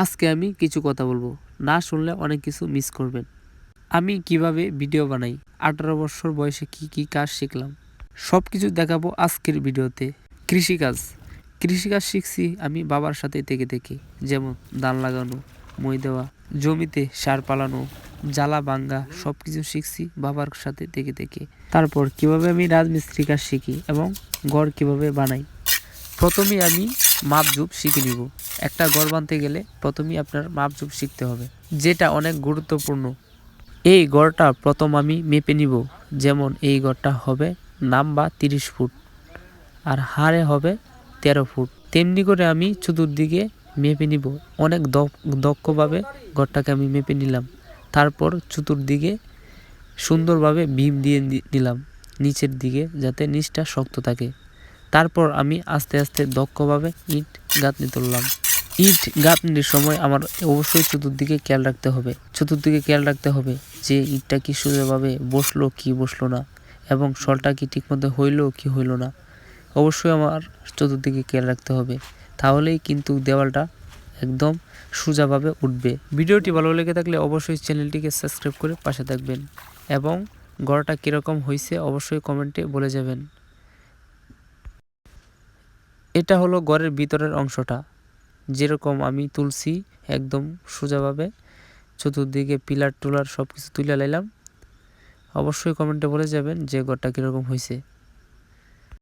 আজকে আমি কিছু কথা বলবো, না শুনলে অনেক কিছু মিস করবেন। আমি কিভাবে ভিডিও বানাই, 18 বছর বয়সে কি কাজ শিখলাম, সব কিছু দেখাবো আজকের ভিডিওতে। কৃষিকাজ শিখছি আমি বাবার সাথে থেকে, যেমন ধান লাগানো, মই দেওয়া, জমিতে সার পালানো, জ্বালা ভাঙ্গা সব কিছু শিখছি বাবার সাথে থেকে। তারপর কিভাবে আমি রাজমিস্ত্রি কাজ শিখি এবং ঘর কিভাবে বানাই। প্রথমেই আমি মাপঝুপ শিখে নিব। একটা ঘর বানতে গেলে প্রথমেই আপনার মাপঝুপ শিখতে হবে, যেটা অনেক গুরুত্বপূর্ণ। এই ঘরটা প্রথম আমি মেপে নিব, যেমন এই ঘরটা হবে নাম্বা 30 ফুট আর হাড়ে হবে 13 ফুট। তেমনি করে আমি চতুর্দিকে মেপে নিব। অনেক দক্ষভাবে ঘরটাকে আমি মেপে নিলাম। তারপর চতুর্দিকে সুন্দরভাবে ভীম দিয়ে নিলাম নিচের দিকে, যাতে নিচটা শক্ত থাকে। তারপর আমি আস্তে আস্তে দক্ষভাবে ইট গাঁথনি তুললাম। ইট গাঁথনির সময় আমার অবশ্যই চতুর্দিকে খেয়াল রাখতে হবে যে ইটটা কি সোজাভাবে বসলো কি বসলো না, এবং শলটা কি ঠিকমতো হইলো কি হইলো না। অবশ্যই আমার চতুর্দিকে খেয়াল রাখতে হবে, তাহলেই কিন্তু দেওয়ালটা একদম সোজাভাবে উঠবে। ভিডিওটি ভালো লেগে থাকলে অবশ্যই চ্যানেলটিকে সাবস্ক্রাইব করে পাশে থাকবেন, এবং ঘরটা কীরকম হয়েছে অবশ্যই কমেন্টে বলে যাবেন। এটা হলো ঘরের ভিতরের অংশটা, যেরকম আমি তুলছি একদম সোজাভাবে। চতুর্দিকে পিলার টুলার সব কিছু তুলে লাইলাম। অবশ্যই কমেন্টে বলে যাবেন যে ঘরটা কীরকম হয়েছে।